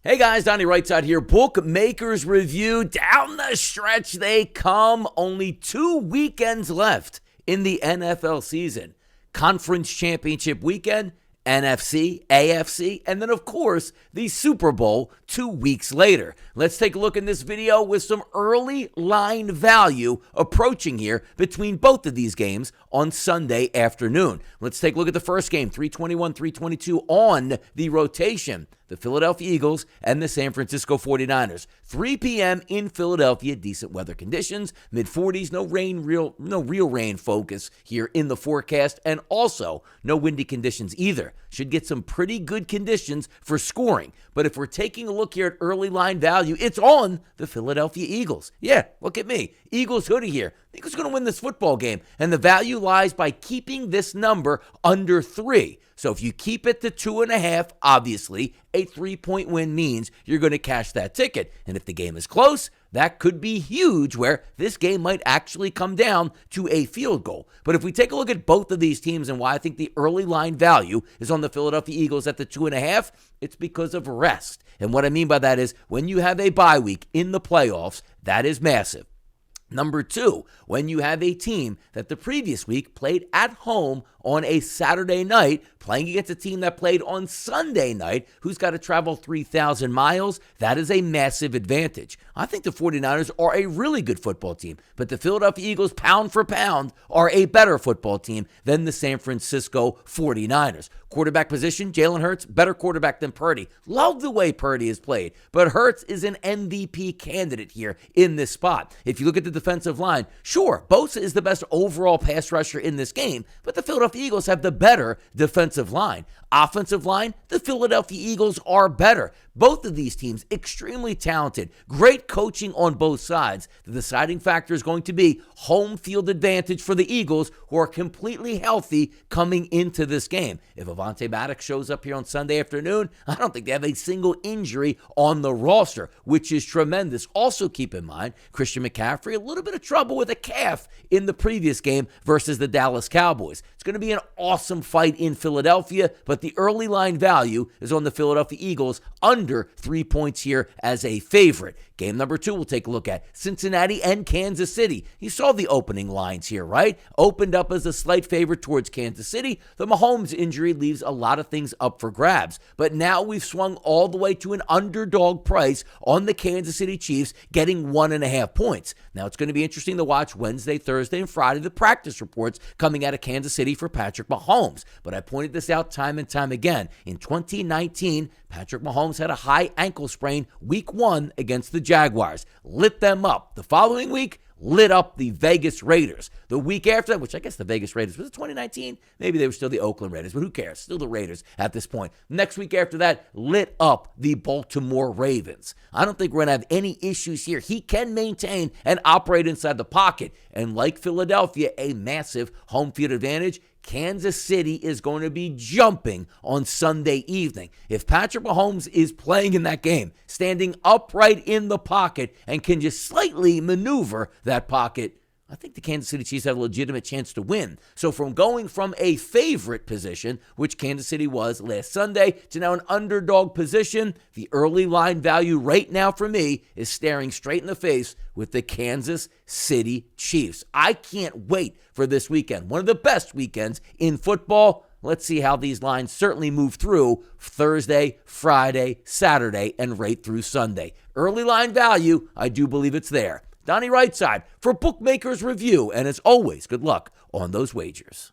Hey guys, Donnie RightSide here. Bookmakers Review. Down the stretch they come. Only 2 weekends left in the NFL season. Conference Championship weekend, NFC, AFC, and then of course the Super Bowl 2 weeks later. Let's take a look in this video with some early line value approaching here between both of these games on Sunday afternoon. Let's take a look at the first game, 321, 322 on the rotation. The Philadelphia Eagles and the San Francisco 49ers. 3 p.m. in Philadelphia, decent weather conditions, mid-40s, no real rain focus here in the forecast, and also no windy conditions either. Should get some pretty good conditions for scoring. But if we're taking a look here at early line value, it's on the Philadelphia Eagles. Yeah, look at me. Eagles hoodie here. Eagles going to win this football game, and the value lies by keeping this number under 3. So if you keep it to 2.5, obviously, a 3-point win means you're going to cash that ticket. And if the game is close, that could be huge, where this game might actually come down to a field goal. But if we take a look at both of these teams and why I think the early line value is on the Philadelphia Eagles at the 2.5, it's because of rest. And what I mean by that is when you have a bye week in the playoffs, that is massive. Number 2, when you have a team that the previous week played at home on a Saturday night, playing against a team that played on Sunday night, who's got to travel 3,000 miles, that is a massive advantage. I think the 49ers are a really good football team, but the Philadelphia Eagles, pound for pound, are a better football team than the San Francisco 49ers. Quarterback position, Jalen Hurts, better quarterback than Purdy. Love the way Purdy has played, but Hurts is an MVP candidate here in this spot. If you look at the defensive line, sure, Bosa is the best overall pass rusher in this game, but the Philadelphia Eagles have the better defensive line. Offensive line, the Philadelphia Eagles are better. Both of these teams, extremely talented. Great coaching on both sides. The deciding factor is going to be home field advantage for the Eagles, who are completely healthy coming into this game. If Avonte Maddox shows up here on Sunday afternoon, I don't think they have a single injury on the roster, which is tremendous. Also keep in mind, Christian McCaffrey, a little bit of trouble with a calf in the previous game versus the Dallas Cowboys. It's going to be an awesome fight in Philadelphia, but the early line value is on the Philadelphia Eagles under 3 points here as a favorite. Game number 2 we'll take a look at Cincinnati and Kansas City. You saw the opening lines here, right? Opened up as a slight favorite towards Kansas City. The Mahomes injury leaves a lot of things up for grabs. But now we've swung all the way to an underdog price on the Kansas City Chiefs, getting 1.5 points. Now it's going to be interesting to watch Wednesday, Thursday, and Friday, the practice reports coming out of Kansas City for Patrick Mahomes. But I pointed this out time and time again. In 2019, Patrick Mahomes had a high ankle sprain week 1 against the Jaguars. Lit them up. The following week, lit up the Vegas Raiders. The week after that, which I guess the Vegas Raiders, was it 2019? Maybe they were still the Oakland Raiders, but who cares? Still the Raiders at this point. Next week after that, lit up the Baltimore Ravens. I don't think we're going to have any issues here. He can maintain and operate inside the pocket. And like Philadelphia, a massive home field advantage. Kansas City is going to be jumping on Sunday evening. If Patrick Mahomes is playing in that game, standing upright in the pocket and can just slightly maneuver that pocket, I think the Kansas City Chiefs have a legitimate chance to win. So from going from a favorite position, which Kansas City was last Sunday, to now an underdog position, the early line value right now for me is staring straight in the face with the Kansas City Chiefs. I can't wait for this weekend. One of the best weekends in football. Let's see how these lines certainly move through Thursday, Friday, Saturday, and right through Sunday. Early line value, I do believe it's there. Donnie RightSide for Bookmakers Review, and as always, good luck on those wagers.